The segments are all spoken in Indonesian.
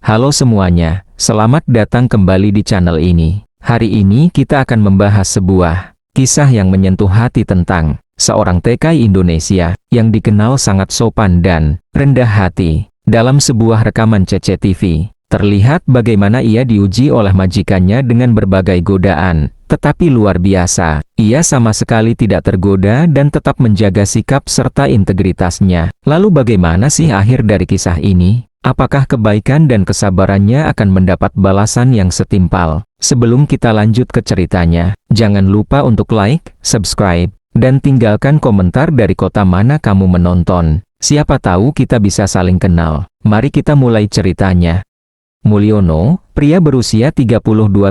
Halo semuanya, selamat datang kembali di channel ini. Hari ini kita akan membahas sebuah kisah yang menyentuh hati tentang seorang TKI Indonesia yang dikenal sangat sopan dan rendah hati. Dalam sebuah rekaman CCTV, terlihat bagaimana ia diuji oleh majikannya dengan berbagai godaan. Tetapi luar biasa, ia sama sekali tidak tergoda dan tetap menjaga sikap serta integritasnya. Lalu bagaimana sih akhir dari kisah ini? Apakah kebaikan dan kesabarannya akan mendapat balasan yang setimpal? Sebelum kita lanjut ke ceritanya, jangan lupa untuk like, subscribe, dan tinggalkan komentar dari kota mana kamu menonton. Siapa tahu kita bisa saling kenal. Mari kita mulai ceritanya. Mulyono, pria berusia 32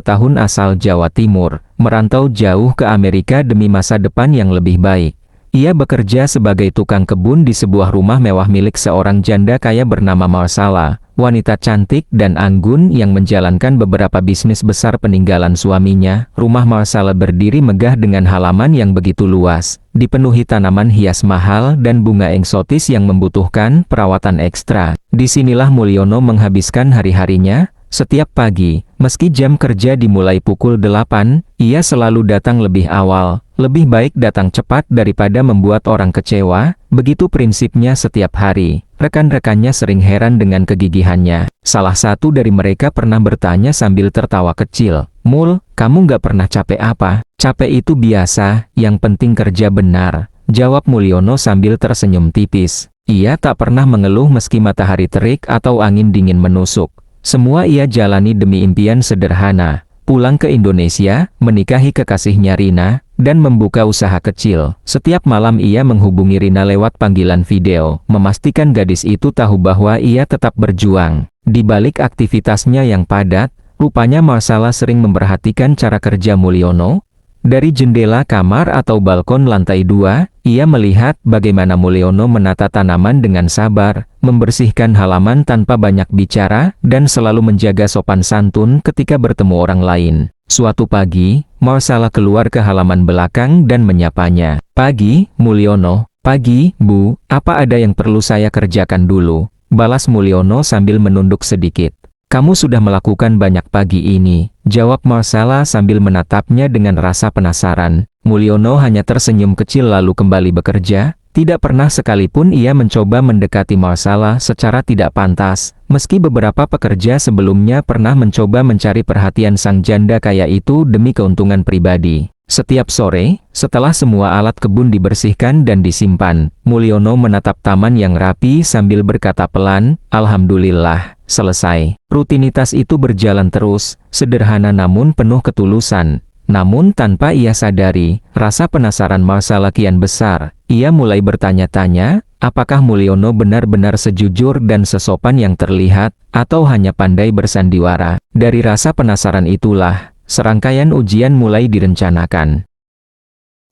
tahun asal Jawa Timur, merantau jauh ke Amerika demi masa depan yang lebih baik. Ia bekerja sebagai tukang kebun di sebuah rumah mewah milik seorang janda kaya bernama Marsala, wanita cantik dan anggun yang menjalankan beberapa bisnis besar peninggalan suaminya. Rumah Marsala berdiri megah dengan halaman yang begitu luas, dipenuhi tanaman hias mahal dan bunga eksotis yang membutuhkan perawatan ekstra. Disinilah Mulyono menghabiskan hari-harinya. Setiap pagi, meski jam kerja dimulai pukul 8, ia selalu datang lebih awal. Lebih baik datang cepat daripada membuat orang kecewa, begitu prinsipnya setiap hari. Rekan-rekannya sering heran dengan kegigihannya. Salah satu dari mereka pernah bertanya sambil tertawa kecil, "Mul, kamu nggak pernah capek apa?" "Capek itu biasa, yang penting kerja benar," jawab Mulyono sambil tersenyum tipis. Ia tak pernah mengeluh meski matahari terik atau angin dingin menusuk. Semua ia jalani demi impian sederhana, pulang ke Indonesia, menikahi kekasihnya Rina, dan membuka usaha kecil. Setiap malam ia menghubungi Rina lewat panggilan video, memastikan gadis itu tahu bahwa ia tetap berjuang. Di balik aktivitasnya yang padat, rupanya Marsala sering memperhatikan cara kerja Mulyono. Dari jendela kamar atau balkon lantai 2, ia melihat bagaimana Mulyono menata tanaman dengan sabar, membersihkan halaman tanpa banyak bicara, dan selalu menjaga sopan santun ketika bertemu orang lain. Suatu pagi, Marsala keluar ke halaman belakang dan menyapanya. "Pagi, Mulyono." "Pagi, Bu, apa ada yang perlu saya kerjakan dulu?" balas Mulyono sambil menunduk sedikit. "Kamu sudah melakukan banyak pagi ini," jawab Marsala sambil menatapnya dengan rasa penasaran. Mulyono hanya tersenyum kecil lalu kembali bekerja. Tidak pernah sekalipun ia mencoba mendekati Marsala secara tidak pantas, meski beberapa pekerja sebelumnya pernah mencoba mencari perhatian sang janda kaya itu demi keuntungan pribadi. Setiap sore, setelah semua alat kebun dibersihkan dan disimpan, Mulyono menatap taman yang rapi sambil berkata pelan, "Alhamdulillah, selesai." Rutinitas itu berjalan terus, sederhana namun penuh ketulusan. Namun tanpa ia sadari, rasa penasaran Marsala kian besar. Ia mulai bertanya-tanya, apakah Mulyono benar-benar sejujur dan sesopan yang terlihat, atau hanya pandai bersandiwara. Dari rasa penasaran itulah, serangkaian ujian mulai direncanakan.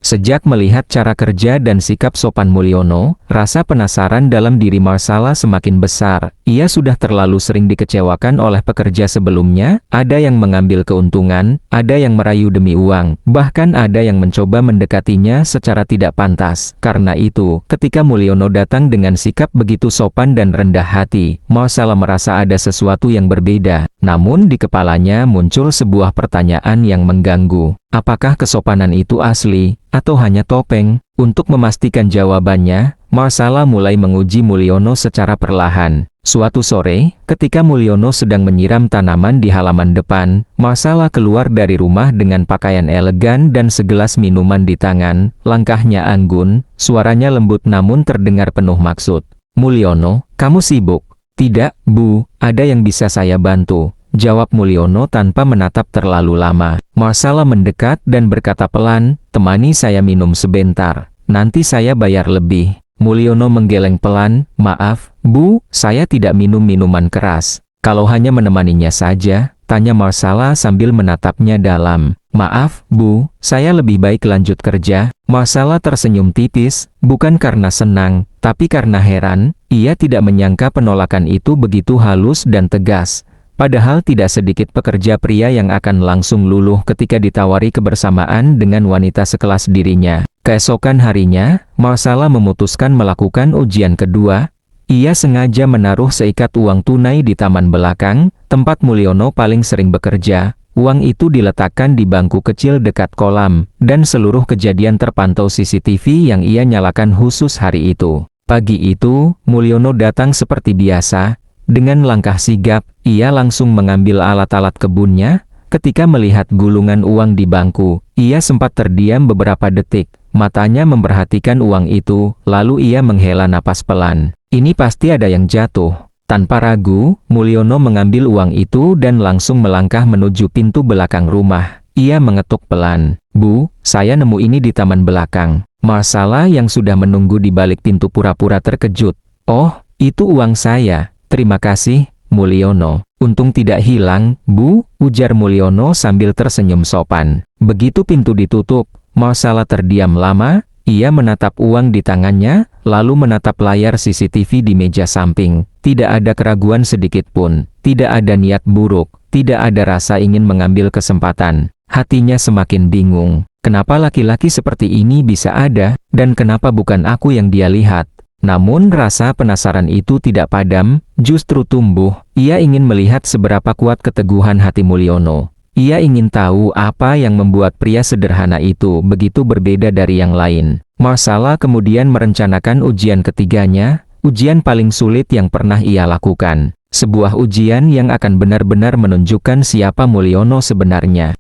Sejak melihat cara kerja dan sikap sopan Mulyono, rasa penasaran dalam diri Marsala semakin besar. Ia sudah terlalu sering dikecewakan oleh pekerja sebelumnya, ada yang mengambil keuntungan, ada yang merayu demi uang, bahkan ada yang mencoba mendekatinya secara tidak pantas. Karena itu, ketika Mulyono datang dengan sikap begitu sopan dan rendah hati, Marsala merasa ada sesuatu yang berbeda. Namun di kepalanya muncul sebuah pertanyaan yang mengganggu. Apakah kesopanan itu asli, atau hanya topeng? Untuk memastikan jawabannya, Marsala mulai menguji Mulyono secara perlahan. Suatu sore, ketika Mulyono sedang menyiram tanaman di halaman depan, Marsala keluar dari rumah dengan pakaian elegan dan segelas minuman di tangan. Langkahnya anggun, suaranya lembut namun terdengar penuh maksud. "Mulyono, kamu sibuk?" "Tidak, Bu, ada yang bisa saya bantu?" jawab Mulyono tanpa menatap terlalu lama. Marsala mendekat dan berkata pelan, "Temani saya minum sebentar, nanti saya bayar lebih." Mulyono menggeleng pelan, "Maaf, Bu, saya tidak minum minuman keras." "Kalau hanya menemaninya saja?" tanya Marsala sambil menatapnya dalam. "Maaf, Bu, saya lebih baik lanjut kerja." Marsala tersenyum tipis, bukan karena senang, tapi karena heran. Ia tidak menyangka penolakan itu begitu halus dan tegas. Padahal tidak sedikit pekerja pria yang akan langsung luluh ketika ditawari kebersamaan dengan wanita sekelas dirinya. Keesokan harinya, Marsala memutuskan melakukan ujian kedua. Ia sengaja menaruh seikat uang tunai di taman belakang, tempat Mulyono paling sering bekerja. Uang itu diletakkan di bangku kecil dekat kolam, dan seluruh kejadian terpantau CCTV yang ia nyalakan khusus hari itu. Pagi itu, Mulyono datang seperti biasa. Dengan langkah sigap, ia langsung mengambil alat-alat kebunnya. Ketika melihat gulungan uang di bangku, ia sempat terdiam beberapa detik. Matanya memperhatikan uang itu, lalu ia menghela napas pelan. Ini pasti ada yang jatuh. Tanpa ragu, Mulyono mengambil uang itu dan langsung melangkah menuju pintu belakang rumah. Ia mengetuk pelan. "Bu, saya nemu ini di taman belakang." Marsala yang sudah menunggu di balik pintu pura-pura terkejut. "Oh, itu uang saya. Terima kasih, Mulyono." "Untung tidak hilang, Bu," ujar Mulyono sambil tersenyum sopan. Begitu pintu ditutup, Marsala terdiam lama. Ia menatap uang di tangannya, lalu menatap layar CCTV di meja samping. Tidak ada keraguan sedikit pun, tidak ada niat buruk, tidak ada rasa ingin mengambil kesempatan. Hatinya semakin bingung. Kenapa laki-laki seperti ini bisa ada, dan kenapa bukan aku yang dia lihat? Namun rasa penasaran itu tidak padam, justru tumbuh. Ia ingin melihat seberapa kuat keteguhan hati Mulyono. Ia ingin tahu apa yang membuat pria sederhana itu begitu berbeda dari yang lain. Marsala kemudian merencanakan ujian ketiganya, ujian paling sulit yang pernah ia lakukan. Sebuah ujian yang akan benar-benar menunjukkan siapa Mulyono sebenarnya.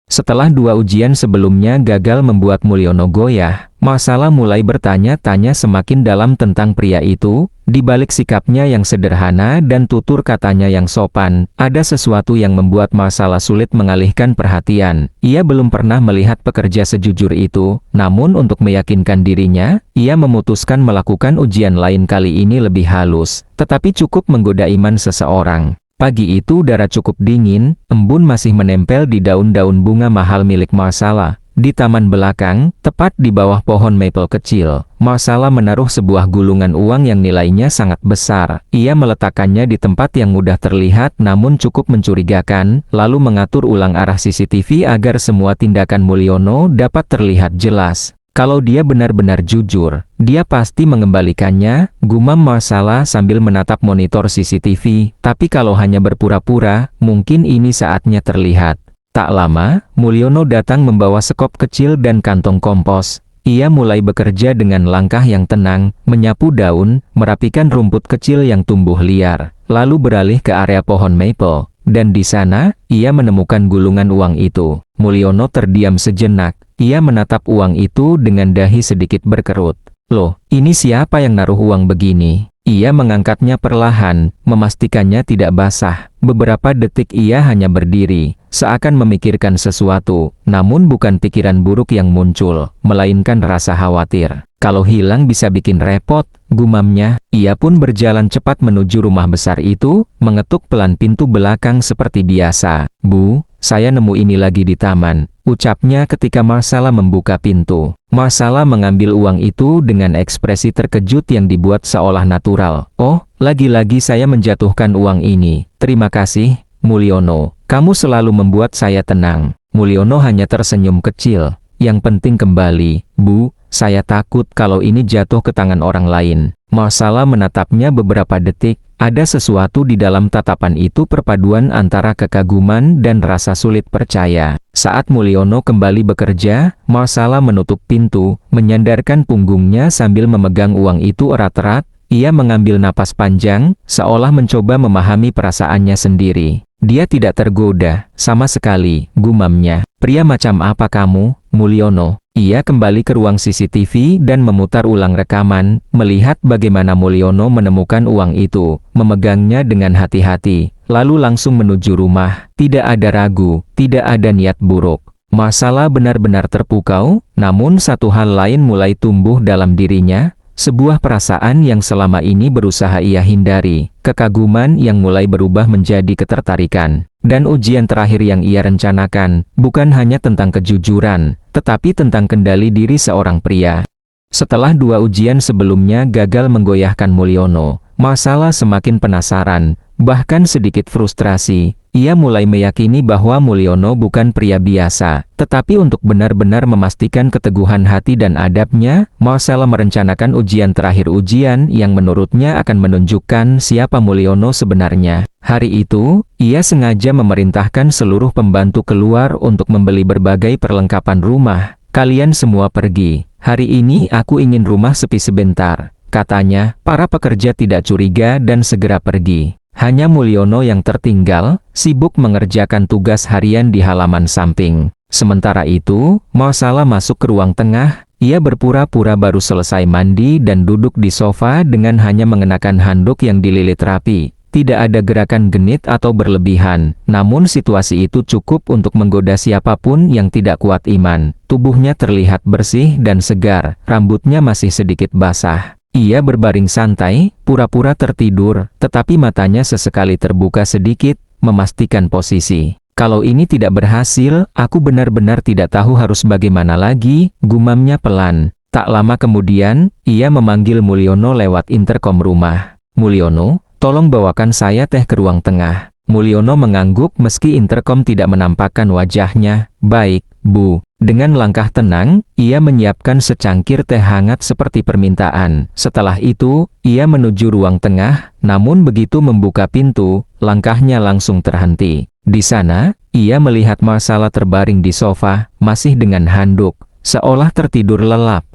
Setelah dua ujian sebelumnya gagal membuat Mulyono goyah, Marsala mulai bertanya-tanya semakin dalam tentang pria itu. Di balik sikapnya yang sederhana dan tutur katanya yang sopan, ada sesuatu yang membuat Marsala sulit mengalihkan perhatian. Ia belum pernah melihat pekerja sejujur itu, namun untuk meyakinkan dirinya, ia memutuskan melakukan ujian lain kali ini lebih halus, tetapi cukup menggoda iman seseorang. Pagi itu udara cukup dingin, embun masih menempel di daun-daun bunga mahal milik Marsala. Di taman belakang, tepat di bawah pohon maple kecil, Marsala menaruh sebuah gulungan uang yang nilainya sangat besar. Ia meletakkannya di tempat yang mudah terlihat namun cukup mencurigakan, lalu mengatur ulang arah CCTV agar semua tindakan Mulyono dapat terlihat jelas. Kalau dia benar-benar jujur, dia pasti mengembalikannya, gumam Marsala sambil menatap monitor CCTV. Tapi kalau hanya berpura-pura, mungkin ini saatnya terlihat. Tak lama, Mulyono datang membawa sekop kecil dan kantong kompos. Ia mulai bekerja dengan langkah yang tenang, menyapu daun, merapikan rumput kecil yang tumbuh liar, lalu beralih ke area pohon maple. Dan di sana, ia menemukan gulungan uang itu. Mulyono terdiam sejenak. Ia menatap uang itu dengan dahi sedikit berkerut. "Loh, ini siapa yang naruh uang begini?" Ia mengangkatnya perlahan, memastikannya tidak basah. Beberapa detik ia hanya berdiri, seakan memikirkan sesuatu, namun bukan pikiran buruk yang muncul, melainkan rasa khawatir. Kalau hilang bisa bikin repot, gumamnya. Ia pun berjalan cepat menuju rumah besar itu, mengetuk pelan pintu belakang seperti biasa. "Bu, saya nemu ini lagi di taman," ucapnya ketika Marsala membuka pintu. Marsala mengambil uang itu dengan ekspresi terkejut yang dibuat seolah natural. "Oh, lagi-lagi saya menjatuhkan uang ini. Terima kasih, Mulyono. Kamu selalu membuat saya tenang." Mulyono hanya tersenyum kecil. "Yang penting kembali, Bu. Saya takut kalau ini jatuh ke tangan orang lain." Marsala menatapnya beberapa detik. Ada sesuatu di dalam tatapan itu, perpaduan antara kekaguman dan rasa sulit percaya. Saat Mulyono kembali bekerja, Marsala menutup pintu, menyandarkan punggungnya sambil memegang uang itu erat-erat. Ia mengambil napas panjang, seolah mencoba memahami perasaannya sendiri. Dia tidak tergoda, sama sekali, gumamnya. "Pria macam apa kamu, Mulyono?" Ia kembali ke ruang CCTV dan memutar ulang rekaman, melihat bagaimana Mulyono menemukan uang itu, memegangnya dengan hati-hati, lalu langsung menuju rumah. Tidak ada ragu, tidak ada niat buruk. Marsala benar-benar terpukau, namun satu hal lain mulai tumbuh dalam dirinya. Sebuah perasaan yang selama ini berusaha ia hindari, kekaguman yang mulai berubah menjadi ketertarikan. Dan ujian terakhir yang ia rencanakan, bukan hanya tentang kejujuran, tetapi tentang kendali diri seorang pria. Setelah dua ujian sebelumnya gagal menggoyahkan Mulyono, Marsala semakin penasaran. bahkan sedikit frustrasi. Ia mulai meyakini bahwa Mulyono bukan pria biasa. Tetapi untuk benar-benar memastikan keteguhan hati dan adabnya, Marcella merencanakan ujian terakhir, ujian yang menurutnya akan menunjukkan siapa Mulyono sebenarnya. Hari itu, ia sengaja memerintahkan seluruh pembantu keluar untuk membeli berbagai perlengkapan rumah. "Kalian semua pergi. Hari ini aku ingin rumah sepi sebentar," katanya. Para pekerja tidak curiga dan segera pergi. Hanya Mulyono yang tertinggal, sibuk mengerjakan tugas harian di halaman samping. Sementara itu, Marcella masuk ke ruang tengah. Ia berpura-pura baru selesai mandi dan duduk di sofa dengan hanya mengenakan handuk yang dililit rapi. Tidak ada gerakan genit atau berlebihan, namun situasi itu cukup untuk menggoda siapapun yang tidak kuat iman. Tubuhnya terlihat bersih dan segar, rambutnya masih sedikit basah. Ia berbaring santai, pura-pura tertidur, tetapi matanya sesekali terbuka sedikit, memastikan posisi. "Kalau ini tidak berhasil, aku benar-benar tidak tahu harus bagaimana lagi," gumamnya pelan. Tak lama kemudian, ia memanggil Mulyono lewat interkom rumah. "Mulyono, tolong bawakan saya teh ke ruang tengah." Mulyono mengangguk meski interkom tidak menampakkan wajahnya. "Baik, Bu." Dengan langkah tenang, ia menyiapkan secangkir teh hangat seperti permintaan. Setelah itu, ia menuju ruang tengah, namun begitu membuka pintu, langkahnya langsung terhenti. Di sana, ia melihat Marcella terbaring di sofa, masih dengan handuk, seolah tertidur lelap.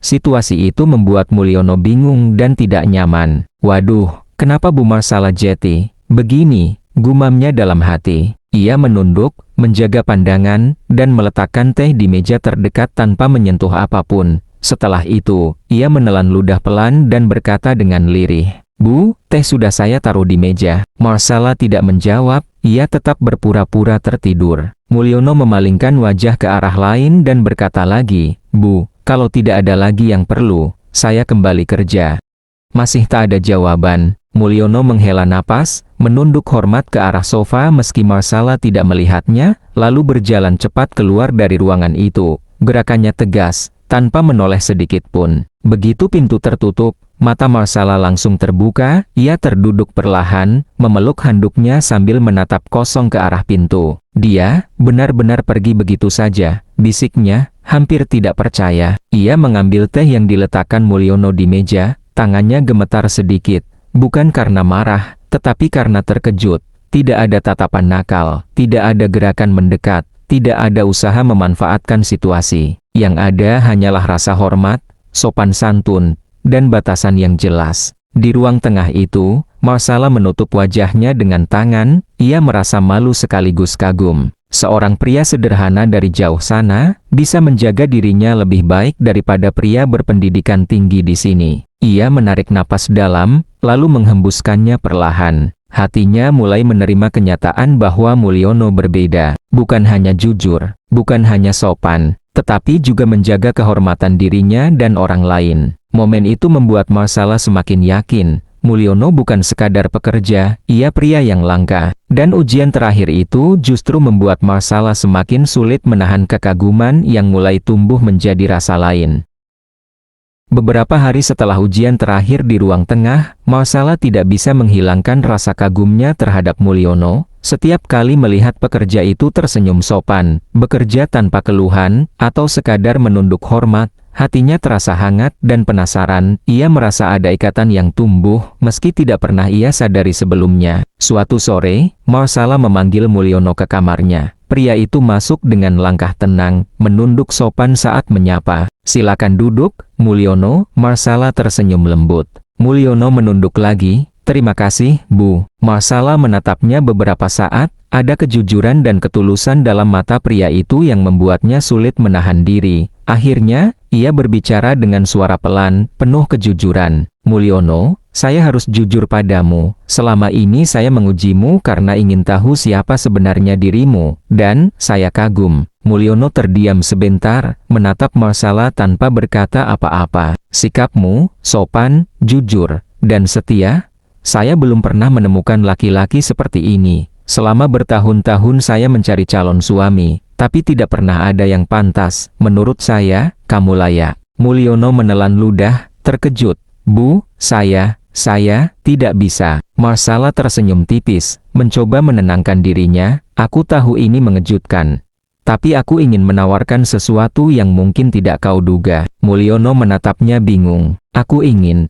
Situasi itu membuat Mulyono bingung dan tidak nyaman. "Waduh, kenapa Bu Marcella Jetty begini?" gumamnya dalam hati. Ia menunduk, menjaga pandangan, dan meletakkan teh di meja terdekat tanpa menyentuh apapun. Setelah itu, ia menelan ludah pelan dan berkata dengan lirih, "Bu, teh sudah saya taruh di meja." Marcella tidak menjawab, ia tetap berpura-pura tertidur. Mulyono memalingkan wajah ke arah lain dan berkata lagi, "Bu, kalau tidak ada lagi yang perlu, saya kembali kerja." Masih tak ada jawaban. Mulyono menghela napas, menunduk hormat ke arah sofa meski Marcella tidak melihatnya, lalu berjalan cepat keluar dari ruangan itu. Gerakannya tegas, tanpa menoleh sedikit pun. Begitu pintu tertutup, mata Marcella langsung terbuka, ia terduduk perlahan, memeluk handuknya sambil menatap kosong ke arah pintu. "Dia benar-benar pergi begitu saja," bisiknya, hampir tidak percaya. Ia mengambil teh yang diletakkan Mulyono di meja, tangannya gemetar sedikit. Bukan karena marah, tetapi karena terkejut. Tidak ada tatapan nakal, tidak ada gerakan mendekat, tidak ada usaha memanfaatkan situasi. Yang ada hanyalah rasa hormat, sopan santun, dan batasan yang jelas. Di ruang tengah itu, Marcella menutup wajahnya dengan tangan, ia merasa malu sekaligus kagum. Seorang pria sederhana dari jauh sana, bisa menjaga dirinya lebih baik daripada pria berpendidikan tinggi di sini. Ia menarik napas dalam, lalu menghembuskannya perlahan. Hatinya mulai menerima kenyataan bahwa Mulyono berbeda. Bukan hanya jujur, bukan hanya sopan, tetapi juga menjaga kehormatan dirinya dan orang lain. Momen itu membuat Marcella semakin yakin, Mulyono bukan sekadar pekerja, ia pria yang langka. Dan ujian terakhir itu justru membuat Marcella semakin sulit menahan kekaguman yang mulai tumbuh menjadi rasa lain. Beberapa hari setelah ujian terakhir di ruang tengah, Marcella tidak bisa menghilangkan rasa kagumnya terhadap Mulyono. Setiap kali melihat pekerja itu tersenyum sopan, bekerja tanpa keluhan, atau sekadar menunduk hormat, hatinya terasa hangat dan penasaran. Ia merasa ada ikatan yang tumbuh, meski tidak pernah ia sadari sebelumnya. Suatu sore, Marcella memanggil Mulyono ke kamarnya. Pria itu masuk dengan langkah tenang, menunduk sopan saat menyapa. "Silakan duduk, Mulyono." Marcella tersenyum lembut. Mulyono menunduk lagi. "Terima kasih, Bu." Marcella menatapnya beberapa saat, ada kejujuran dan ketulusan dalam mata pria itu yang membuatnya sulit menahan diri. Akhirnya, ia berbicara dengan suara pelan, penuh kejujuran. "Mulyono, saya harus jujur padamu. Selama ini saya mengujimu karena ingin tahu siapa sebenarnya dirimu, dan saya kagum." Mulyono terdiam sebentar, menatap Marcella tanpa berkata apa-apa. "Sikapmu sopan, jujur, dan setia. Saya belum pernah menemukan laki-laki seperti ini. Selama bertahun-tahun saya mencari calon suami, tapi tidak pernah ada yang pantas. Menurut saya, kamu layak." Mulyono menelan ludah, terkejut. "Bu, saya Saya tidak bisa. Marsala tersenyum tipis, mencoba menenangkan dirinya. Aku tahu ini mengejutkan. Tapi aku ingin menawarkan sesuatu yang mungkin tidak kau duga. Mulyono menatapnya bingung. Aku ingin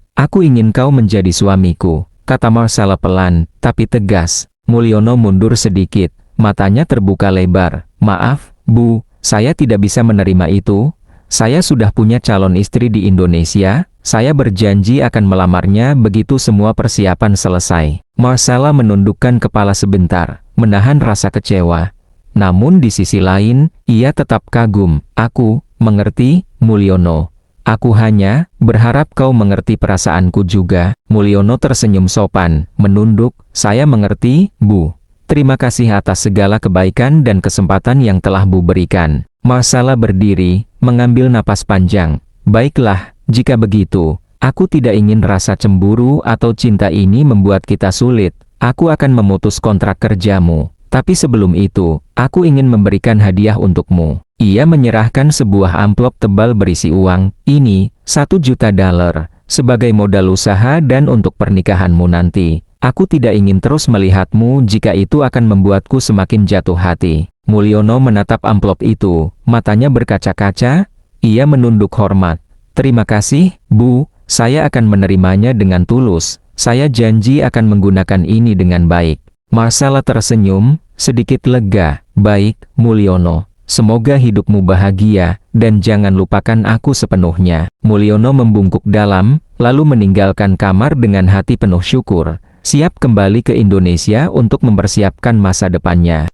kau menjadi suamiku, kata Marsala pelan, tapi tegas. Mulyono mundur sedikit, matanya terbuka lebar. Maaf, Bu, saya tidak bisa menerima itu. Saya sudah punya calon istri di Indonesia. Saya berjanji akan melamarnya begitu semua persiapan selesai. Marsala menundukkan kepala sebentar, menahan rasa kecewa. Namun di sisi lain, ia tetap kagum. Aku mengerti, Mulyono. Aku hanya berharap kau mengerti perasaanku juga. Mulyono tersenyum sopan, menunduk. Saya mengerti, Bu. Terima kasih atas segala kebaikan dan kesempatan yang telah Bu berikan. Marsala berdiri, mengambil napas panjang. Baiklah, jika begitu, aku tidak ingin rasa cemburu atau cinta ini membuat kita sulit. Aku akan memutus kontrak kerjamu. Tapi sebelum itu, aku ingin memberikan hadiah untukmu. Ia menyerahkan sebuah amplop tebal berisi uang. Ini, $1 juta, sebagai modal usaha dan untuk pernikahanmu nanti. Aku tidak ingin terus melihatmu jika itu akan membuatku semakin jatuh hati. Mulyono menatap amplop itu, matanya berkaca-kaca. Ia menunduk hormat. Terima kasih, Bu, saya akan menerimanya dengan tulus. Saya janji akan menggunakan ini dengan baik. Marsala tersenyum, sedikit lega. Baik, Mulyono. Semoga hidupmu bahagia, dan jangan lupakan aku sepenuhnya. Mulyono membungkuk dalam, lalu meninggalkan kamar dengan hati penuh syukur, siap kembali ke Indonesia untuk mempersiapkan masa depannya.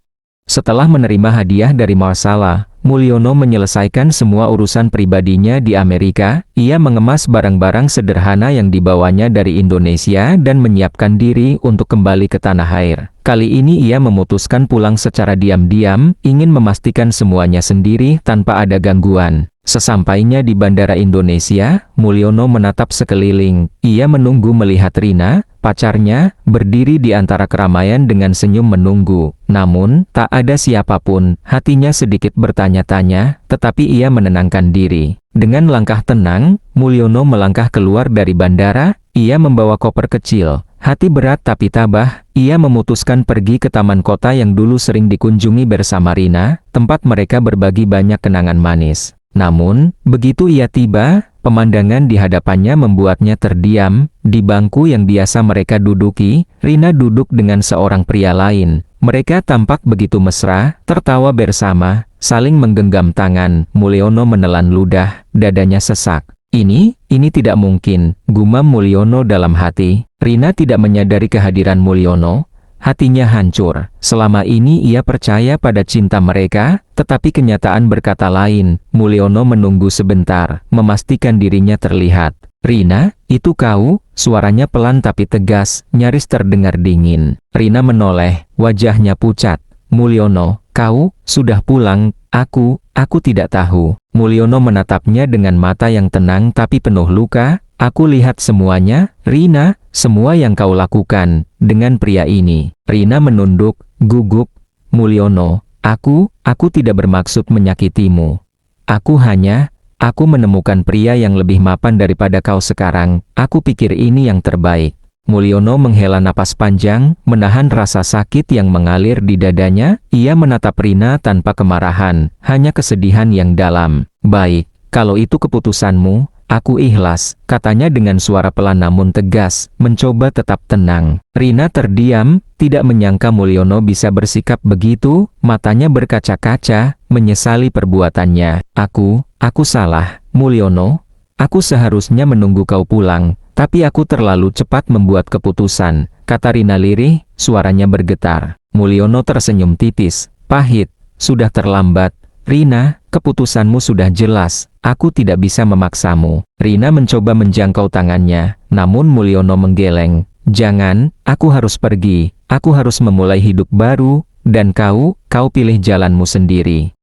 Setelah menerima hadiah dari Marsala, Mulyono menyelesaikan semua urusan pribadinya di Amerika. Ia mengemas barang-barang sederhana yang dibawanya dari Indonesia dan menyiapkan diri untuk kembali ke tanah air. Kali ini ia memutuskan pulang secara diam-diam, ingin memastikan semuanya sendiri tanpa ada gangguan. Sesampainya di bandara Indonesia, Mulyono menatap sekeliling. Ia menunggu melihat Rina, pacarnya, berdiri di antara keramaian dengan senyum menunggu. Namun, tak ada siapapun. Hatinya sedikit bertanya-tanya, tetapi ia menenangkan diri. Dengan langkah tenang, Mulyono melangkah keluar dari bandara. Ia membawa koper kecil. Hati berat tapi tabah, ia memutuskan pergi ke taman kota yang dulu sering dikunjungi bersama Rina, tempat mereka berbagi banyak kenangan manis. Namun, begitu ia tiba, pemandangan di hadapannya membuatnya terdiam. Di bangku yang biasa mereka duduki, Rina duduk dengan seorang pria lain. Mereka tampak begitu mesra, tertawa bersama, saling menggenggam tangan. Mulyono menelan ludah, dadanya sesak. Ini tidak mungkin, gumam Mulyono dalam hati. Rina tidak menyadari kehadiran Mulyono. Hatinya hancur. Selama ini ia percaya pada cinta mereka, tetapi kenyataan berkata lain. Mulyono menunggu sebentar, memastikan dirinya terlihat. Rina, itu kau? Suaranya pelan tapi tegas, nyaris terdengar dingin. Rina menoleh, wajahnya pucat. Mulyono, kau sudah pulang? Aku tidak tahu. Mulyono menatapnya dengan mata yang tenang tapi penuh luka. Aku lihat semuanya, Rina, semua yang kau lakukan dengan pria ini. Rina menunduk, gugup. Mulyono, aku tidak bermaksud menyakitimu. Aku menemukan pria yang lebih mapan daripada kau sekarang. Aku pikir ini yang terbaik. Mulyono menghela napas panjang, menahan rasa sakit yang mengalir di dadanya. Ia menatap Rina tanpa kemarahan, hanya kesedihan yang dalam. Baik, kalau itu keputusanmu, aku ikhlas, katanya dengan suara pelan namun tegas, mencoba tetap tenang. Rina terdiam, tidak menyangka Mulyono bisa bersikap begitu, matanya berkaca-kaca, menyesali perbuatannya. Aku salah, Mulyono. Aku seharusnya menunggu kau pulang, tapi aku terlalu cepat membuat keputusan, kata Rina lirih, suaranya bergetar. Mulyono tersenyum tipis, pahit, sudah terlambat. Rina, keputusanmu sudah jelas, aku tidak bisa memaksamu. Rina mencoba menjangkau tangannya, namun Mulyono menggeleng. Jangan, aku harus pergi, aku harus memulai hidup baru, dan kau pilih jalanmu sendiri.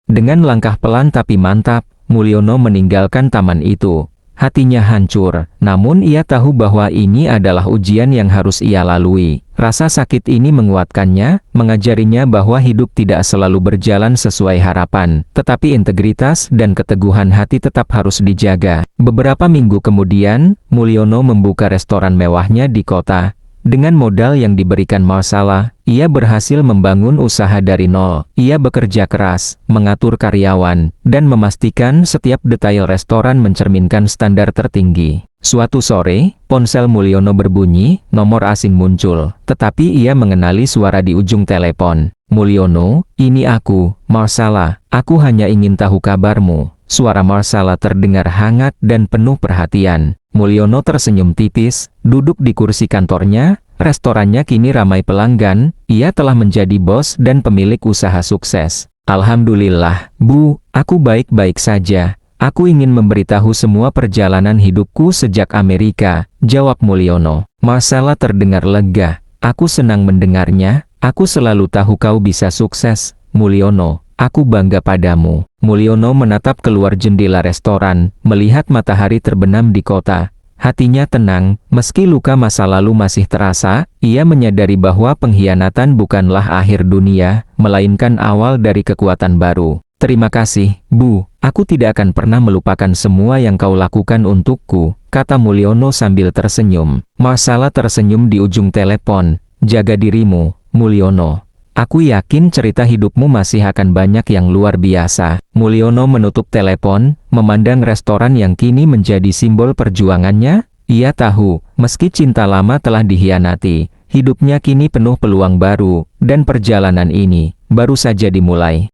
Dengan langkah pelan tapi mantap, Mulyono meninggalkan taman itu. Hatinya hancur, namun ia tahu bahwa ini adalah ujian yang harus ia lalui. Rasa sakit ini menguatkannya, mengajarinya bahwa hidup tidak selalu berjalan sesuai harapan, tetapi integritas dan keteguhan hati tetap harus dijaga. Beberapa minggu kemudian, Mulyono membuka restoran mewahnya di kota. Dengan modal yang diberikan Marsala, ia berhasil membangun usaha dari nol. Ia bekerja keras, mengatur karyawan, dan memastikan setiap detail restoran mencerminkan standar tertinggi. Suatu sore, ponsel Mulyono berbunyi, nomor asing muncul, tetapi ia mengenali suara di ujung telepon. "Mulyono, ini aku, Marsala. Aku hanya ingin tahu kabarmu." Suara Marsala terdengar hangat dan penuh perhatian. Mulyono tersenyum tipis, duduk di kursi kantornya. Restorannya kini ramai pelanggan. Ia telah menjadi bos dan pemilik usaha sukses. "Alhamdulillah, Bu, aku baik-baik saja. Aku ingin memberitahu semua perjalanan hidupku sejak Amerika," jawab Mulyono. Marsala terdengar lega. "Aku senang mendengarnya. Aku selalu tahu kau bisa sukses, Mulyono. Aku bangga padamu." Mulyono menatap keluar jendela restoran, melihat matahari terbenam di kota. Hatinya tenang, meski luka masa lalu masih terasa, ia menyadari bahwa pengkhianatan bukanlah akhir dunia, melainkan awal dari kekuatan baru. "Terima kasih, Bu. Aku tidak akan pernah melupakan semua yang kau lakukan untukku," kata Mulyono sambil tersenyum. Marsala tersenyum di ujung telepon. "Jaga dirimu, Mulyono. Aku yakin cerita hidupmu masih akan banyak yang luar biasa." Mulyono menutup telepon, memandang restoran yang kini menjadi simbol perjuangannya. Ia tahu, meski cinta lama telah dikhianati, hidupnya kini penuh peluang baru, dan perjalanan ini baru saja dimulai.